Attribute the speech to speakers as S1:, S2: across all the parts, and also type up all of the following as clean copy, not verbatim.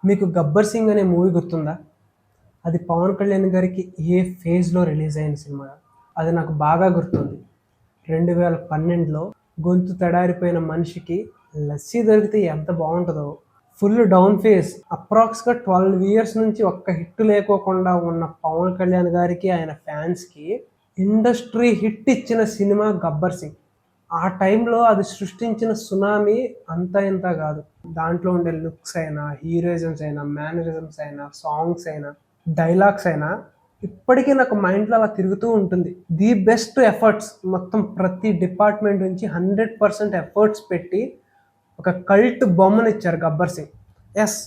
S1: మీకు 'గబ్బర్ సింగ్' అనే మూవీ గుర్తుందా? అది పవన్ కళ్యాణ్ గారికి ఏ ఫేజ్‌లో రిలీజ్ అయిన సినిమా. అది నాకు బాగా గుర్తుంది. 2012లో గొంతు తడారిపోయిన మనిషికి లస్సీ దొరికితే ఎంత బావుంటదో, ఫుల్ డౌన్ ఫేస్ అప్రాక్స్‌గా 12 ఇయర్స్ నుంచి ఒక్క హిట్ లేకోకుండా ఉన్న పవన్ కళ్యాణ్ గారికి, ఆయన ఫ్యాన్స్‌కి ఇండస్ట్రీ హిట్ ఇచ్చిన సినిమా 'గబ్బర్ సింగ్'. ఆ టైంలో అది సృష్టించిన సునామీ అంతా ఇంతా కాదు. దాంట్లో ఉండే లుక్స్ అయినా, హీరోయిజమ్స్ అయినా, మేనరిజమ్స్ అయినా, సాంగ్స్ అయినా, డైలాగ్స్ అయినా ఇప్పటికీ నాకు మైండ్‌లో అలా తిరుగుతూ ఉంటుంది. ది బెస్ట్ ఎఫర్ట్స్ మొత్తం ప్రతి డిపార్ట్‌మెంట్ నుంచి 100% ఎఫర్ట్స్ పెట్టి ఒక కల్ట్ బొమ్మనిచ్చారు 'గబ్బర్ సింగ్'. యెస్,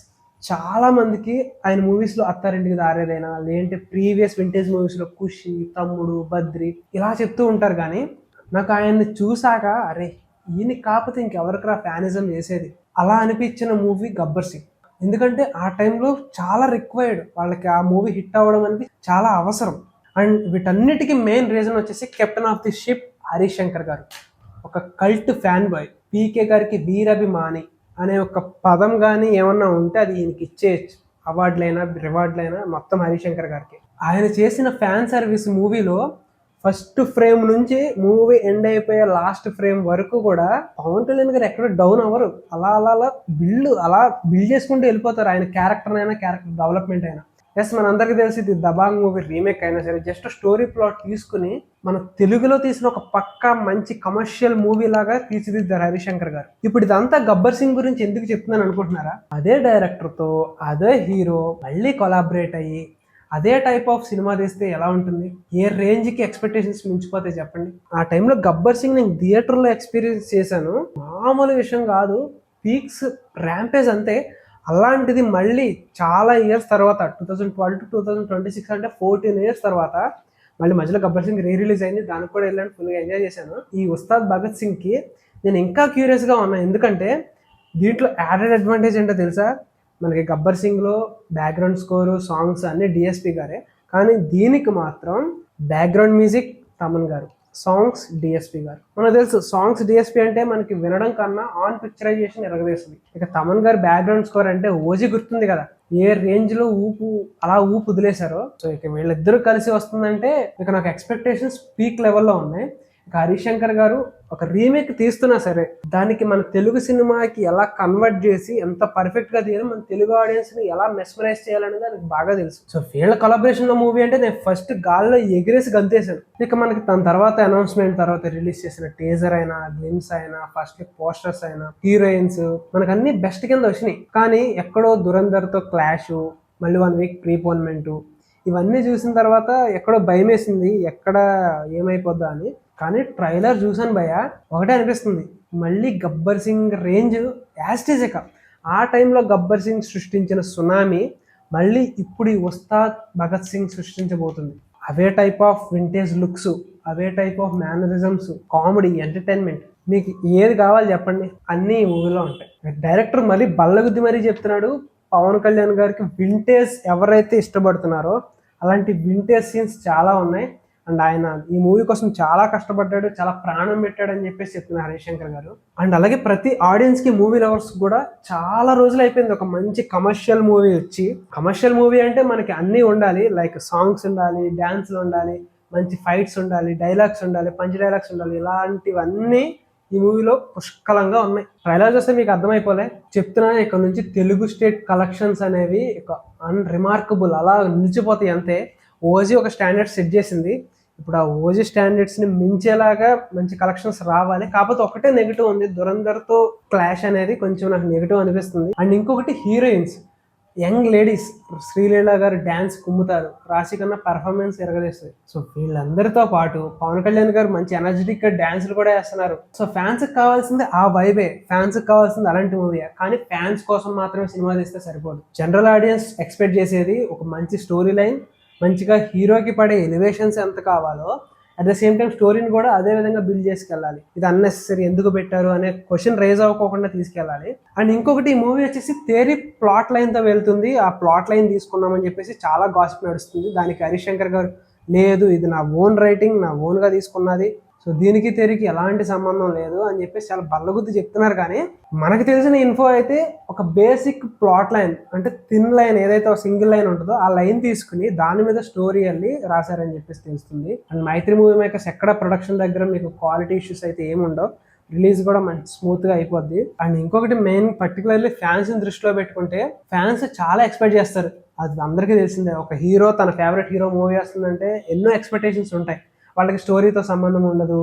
S1: చాలా మందికి ఆయన మూవీస్‌లో 'అత్తారింటికి దారేదైనా' లేదంటే ప్రీవియస్ వింటేజ్ మూవీస్‌లో 'ఖుషి', 'తమ్ముడు', 'బద్రి' ఇలా చెప్తూ ఉంటారు గానీ, నాకు ఆయన్ని చూసాక అరే! ఈయనకి కాకపోతే ఇంకెవరికిరా ఫ్యానిజం చేసేది అలా అనిపించిన మూవీ 'గబ్బర్ సింగ్'. ఎందుకంటే ఆ టైంలో చాలా రిక్వైర్డ్, వాళ్ళకి ఆ మూవీ హిట్ అవ్వడం అనేది చాలా అవసరం. అండ్ వీటన్నిటికీ మెయిన్ రీజన్ వచ్చేసి captain of the ship Harish Shankar గారు. ఒక కల్ట్ ఫ్యాన్ బాయ్. పీకే గారికి వీరభిమాని అనే ఒక పదం కానీ ఏమన్నా ఉంటే అది ఈయనకి ఇచ్చేయచ్చు. అవార్డులైనా రివార్డులైనా మొత్తం హరిశంకర్ గారికి. ఆయన చేసిన ఫ్యాన్ సర్వీస్ మూవీలో ఫస్ట్ ఫ్రేమ్ నుంచి మూవీ ఎండ్ అయిపోయే లాస్ట్ ఫ్రేమ్ వరకు కూడా పవన్ కళ్యాణ్ గారు ఎక్కడ డౌన్ అవ్వరు. అలా బిల్డ్ చేసుకుంటూ వెళ్ళిపోతారు. ఆయన క్యారెక్టర్ డెవలప్మెంట్ అయినా. ఎస్, మనందరికీ తెలిసి ఇది దబాంగ్ మూవీ రీమేక్ అయినా సరే జస్ట్ స్టోరీ ప్లాట్ తీసుకుని మన తెలుగులో తీసిన ఒక పక్కా మంచి కమర్షియల్ మూవీ లాగా తీర్చిదిద్దారు హరిశంకర్ గారు. ఇప్పుడు ఇదంతా 'గబ్బర్ సింగ్' గురించి ఎందుకు చెప్తున్నాను అనుకుంటున్నారా? అదే డైరెక్టర్తో అదే హీరో మళ్ళీ కొలాబరేట్ అయ్యి అదే టైప్ ఆఫ్ సినిమా తీస్తే ఎలా ఉంటుంది? ఏ రేంజ్కి ఎక్స్పెక్టేషన్స్ మించిపోతాయి చెప్పండి. ఆ టైంలో 'గబ్బర్ సింగ్' నేను థియేటర్లో ఎక్స్పీరియన్స్ చేశాను. మామూలు విషయం కాదు. పీక్స్ ర్యాంపేజ్ అంతే. అలాంటిది మళ్ళీ చాలా ఇయర్స్ తర్వాత 2012-2026 అంటే 14 ఇయర్స్ తర్వాత మళ్ళీ మధ్యలో 'గబ్బర్ సింగ్' రిలీజ్ అయింది. దానికి కూడా వెళ్ళాను, ఫుల్గా ఎంజాయ్ చేశాను. ఈ ఉస్తాద్ భగత్ సింగ్కి నేను ఇంకా క్యూరియస్గా ఉన్నాను. ఎందుకంటే దీంట్లో యాడెడ్ అడ్వాంటేజ్ ఏంటో తెలుసా? మనకి 'గబ్బర్ సింగ్'లో బ్యాక్గ్రౌండ్ స్కోరు, సాంగ్స్ అన్నీ డిఎస్పి గారే. కానీ దీనికి మాత్రం బ్యాక్గ్రౌండ్ మ్యూజిక్ తమన్ గారు, సాంగ్స్ డిఎస్పి గారు. మనకు తెలుసు సాంగ్స్ డిఎస్పి అంటే మనకి వినడం కన్నా ఆన్ పిక్చరైజేషన్ ఎరగవేస్తుంది. ఇక తమన్ గారు బ్యాక్గ్రౌండ్ స్కోర్ అంటే ఓజీ గుర్తుంది కదా, ఏ రేంజ్ లో ఊపు వదిలేశారో. సో ఇక వీళ్ళిద్దరూ కలిసి వస్తుందంటే ఇక నాకు ఎక్స్పెక్టేషన్స్ పీక్ లెవెల్లో ఉన్నాయి. ఇక హరిశంకర్ గారు ఒక రీమేక్ తీస్తున్నా సరే దానికి మన తెలుగు సినిమాకి ఎలా కన్వర్ట్ చేసి ఎంత పర్ఫెక్ట్ గా తీయాలి, మన తెలుగు ఆడియన్స్ ని ఎలా మెస్మరైజ్ చేయాలనేది నాకు బాగా తెలుసు. సో వీళ్ళ కొలాబరేషన్ లో మూవీ అంటే నేను ఫస్ట్ గాల్లో ఎగిరేసి గంతేశాను. ఇక మనకి తన తర్వాత అనౌన్స్మెంట్ తర్వాత రిలీజ్ చేసిన టీజర్ అయినా, గ్లిమ్స్ అయినా, ఫస్ట్ పోస్టర్స్ అయినా, హీరోయిన్స్ మనకు అన్ని బెస్ట్ కింద వచ్చినాయి. కానీ ఎక్కడో దురంధర్ తో క్లాష్, మళ్ళీ 1 వీక్ ప్రీపోన్మెంట్, ఇవన్నీ చూసిన తర్వాత ఎక్కడో భయం వేసింది, ఎక్కడ ఏమైపోద్దా అని. కానీ ట్రైలర్ చూసాను భయ్య, ఒకటే అనిపిస్తుంది, మళ్ళీ 'గబ్బర్ సింగ్' రేంజ్ యాస్టిజేక. ఆ టైంలో 'గబ్బర్ సింగ్' సృష్టించిన సునామీ మళ్ళీ ఇప్పుడు ఈ ఉస్తాద్ భగత్ సింగ్ సృష్టించబోతుంది. అవే టైప్ ఆఫ్ వింటేజ్ లుక్స్, అవే type of mannerisms, comedy, entertainment, మీకు ఏది కావాలి చెప్పండి, అన్నీ ఈ మూవీలో ఉంటాయి. డైరెక్టర్ మళ్ళీ బల్లగుద్ది మరీ చెప్తున్నాడు, పవన్ కళ్యాణ్ గారికి వింటేజ్ ఎవరైతే ఇష్టపడుతున్నారో అలాంటి వింటేజ్ సీన్స్ చాలా ఉన్నాయి. అండ్ ఆయన ఈ మూవీ కోసం చాలా కష్టపడ్డాడు, చాలా ప్రాణం పెట్టాడు అని చెప్పేసి చెప్తున్నారు హరిశంకర్ గారు. అండ్ అలాగే ప్రతి ఆడియన్స్ కి, మూవీ లవర్స్ కూడా చాలా రోజులు అయిపోయింది ఒక మంచి కమర్షియల్ మూవీ వచ్చి. కమర్షియల్ మూవీ అంటే మనకి అన్నీ ఉండాలి, లైక్ సాంగ్స్ ఉండాలి, డాన్స్లు ఉండాలి, మంచి ఫైట్స్ ఉండాలి, డైలాగ్స్ ఉండాలి, పంచ్ డైలాగ్స్ ఉండాలి, ఇలాంటివన్నీ ఈ మూవీలో పుష్కలంగా ఉన్నాయి. ట్రైలర్ చూస్తే మీకు అర్థమైపోలే చెప్తున్నా. ఇక్కడ నుంచి తెలుగు స్టేట్ కలెక్షన్స్ అనేవి ఒక అన్రిమార్కబుల్ అలా నిలిచిపోతాయి అంతే. ఓజీ ఒక స్టాండర్డ్ సెట్ చేసింది. ఇప్పుడు ఆ ఓజీ స్టాండర్డ్స్ని మించేలాగా మంచి కలెక్షన్స్ రావాలి. కాకపోతే ఒకటే నెగిటివ్ ఉంది, దురంధర్తో క్లాష్ అనేది కొంచెం నాకు నెగిటివ్ అనిపిస్తుంది. అండ్ ఇంకొకటి హీరోయిన్స్, యంగ్ లేడీస్, శ్రీలీల గారు డ్యాన్స్ కుమ్ముతారు, రాశి కన్నా పర్ఫార్మెన్స్ ఎరగదేస్తుంది. సో వీళ్ళందరితో పాటు పవన్ కళ్యాణ్ గారు మంచి ఎనర్జెటిక్ గా డాన్సులు కూడా వేస్తున్నారు. సో ఫ్యాన్స్ కి కావాల్సింది ఆ వైబే, ఫ్యాన్స్ కి కావాల్సింది అలాంటి మూవీ. కానీ ఫ్యాన్స్ కోసం మాత్రమే సినిమా తీస్తే సరిపోదు. జనరల్ ఆడియన్స్ ఎక్స్పెక్ట్ చేసేది ఒక మంచి స్టోరీ లైన్, మంచిగా హీరోకి పడే ఎలివేషన్స్ ఎంత కావాలో అట్ ద సేమ్ టైం స్టోరీని కూడా అదే విధంగా బిల్డ్ చేసుకెళ్ళాలి. ఇది అన్నెసెసరీ ఎందుకు పెట్టారు అనే క్వశ్చన్ రేజ్ అవ్వకుండా తీసుకెళ్ళాలి. అండ్ ఇంకొకటి, ఈ మూవీ వచ్చేసి థియరీ ప్లాట్ లైన్తో వెళ్తుంది. ఆ ప్లాట్ లైన్ తీసుకున్నామని చెప్పేసి చాలా గాసిప్ నడుస్తుంది. దానికి హరిశంకర్ గారు లేదు, ఇది నా ఓన్ రైటింగ్, నా ఓన్గా తీసుకున్నది, సో దీనికి తెరికి ఎలాంటి సంబంధం లేదు అని చెప్పేసి చాలా బల్లగుద్ది చెప్తున్నారు. కానీ మనకు తెలిసిన ఇన్ఫో అయితే ఒక బేసిక్ ప్లాట్ లైన్, అంటే థిన్ లైన్ ఏదైతే ఒక సింగిల్ లైన్ ఉంటుందో ఆ లైన్ తీసుకుని దాని మీద స్టోరీ వెళ్ళి రాశారని చెప్పేసి తెలుస్తుంది. అండ్ మైత్రి మూవీ మేకర్స్ ఎక్కడ ప్రొడక్షన్ దగ్గర మీకు క్వాలిటీ ఇష్యూస్ అయితే ఏముండవు, రిలీజ్ కూడా మంచి స్మూత్ గా అయిపోద్ది. అండ్ ఇంకొకటి మెయిన్ పర్టికులర్లీ ఫ్యాన్స్ దృష్టిలో పెట్టుకుంటే ఫ్యాన్స్ చాలా ఎక్స్పెక్ట్ చేస్తారు. అది అందరికీ తెలిసిందే. ఒక హీరో తన ఫేవరెట్ హీరో మూవీ వస్తుందంటే ఎన్నో ఎక్స్పెక్టేషన్స్ ఉంటాయి. వాళ్ళకి స్టోరీతో సంబంధం ఉండదు,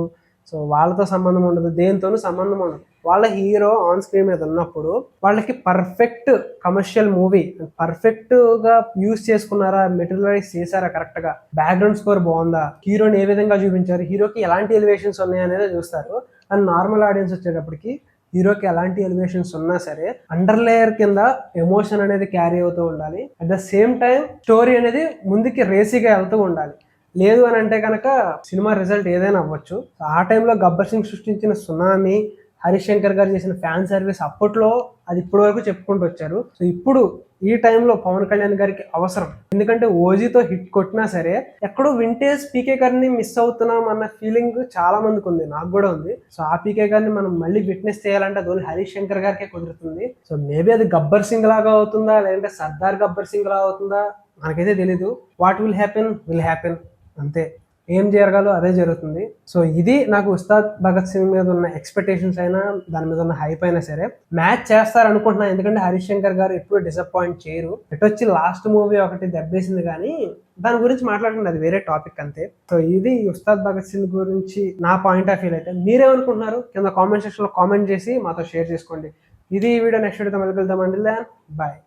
S1: సో వాళ్ళతో సంబంధం ఉండదు, దేనితోనూ సంబంధం ఉండదు. వాళ్ళ హీరో ఆన్ స్క్రీన్ మీద ఉన్నప్పుడు వాళ్ళకి పర్ఫెక్ట్ కమర్షియల్ మూవీ, పర్ఫెక్ట్ గా యూజ్ చేసుకున్నారా, మెటీరియలైజ్ చేశారా కరెక్ట్ గా, బ్యాక్గ్రౌండ్ స్కోర్ బాగుందా, హీరోని ఏ విధంగా చూపించారు, హీరోకి ఎలాంటి ఎలివేషన్స్ ఉన్నాయి అనేది చూస్తారు. అండ్ నార్మల్ ఆడియన్స్ వచ్చేటప్పటికి హీరోకి ఎలాంటి ఎలివేషన్స్ ఉన్నా సరే అండర్ లేయర్ కింద ఎమోషన్ అనేది క్యారీ అవుతూ ఉండాలి. At the same time story అనేది ముందుకి రేసీగా వెళ్తూ ఉండాలి. లేదు అని అంటే కనుక సినిమా రిజల్ట్ ఏదైనా అవ్వచ్చు. ఆ టైంలో గబ్బర్ సింగ్ సృష్టించిన సునామీ, హరీష్ శంకర్ గారు చేసిన ఫ్యాన్ సర్వీస్ అప్పట్లో అది ఇప్పటి వరకు చెప్పుకుంటూ వచ్చారు. సో ఇప్పుడు ఈ టైంలో పవన్ కళ్యాణ్ గారికి అవసరం. ఎందుకంటే ఓజీతో హిట్ కొట్టినా సరే ఎక్కడో వింటేజ్ పీకే గారిని మిస్ అవుతున్నాం అన్న ఫీలింగ్ చాలా మందికి ఉంది, నాకు కూడా ఉంది. సో ఆ పీకే గారిని మనం మళ్ళీ విట్నెస్ చేయాలంటే అది హరీష్ శంకర్ గారికే కుదురుతుంది. సో మేబీ అది గబ్బర్ సింగ్ లాగా అవుతుందా, లేదంటే సర్దార్ గబ్బర్ సింగ్ లాగా అవుతుందా మనకైతే తెలీదు. వాట్ విల్ హ్యాపెన్ అంతే. ఏం జరగాలో అదే జరుగుతుంది. సో ఇది నాకు ఉస్తాద్ భగత్ సింగ్ మీద ఉన్న ఎక్స్పెక్టేషన్స్ అయినా దాని మీద ఉన్న హైప్ అయినా సరే మ్యాచ్ చేస్తారు అనుకుంటున్నాను. ఎందుకంటే హరీష్ శంకర్ గారు ఎప్పుడు డిసప్పాయింట్ చేయరు. వచ్చి లాస్ట్ మూవీ ఒకటి దెబ్బేసింది, కానీ దాని గురించి మాట్లాడుకుంటే అది వేరే టాపిక్ అంతే. సో ఇది ఉస్తాద్ భగత్ సింగ్ గురించి నా పాయింట్ ఆఫ్ వ్యూ అయితే. మీరేమనుకుంటున్నారు కింద కామెంట్ సెక్షన్ లో కామెంట్ చేసి మాతో షేర్ చేసుకోండి. ఇది ఈ వీడియో, నెక్స్ట్ వీడియోతో మళ్ళీ వెళ్దామండి. బాయ్.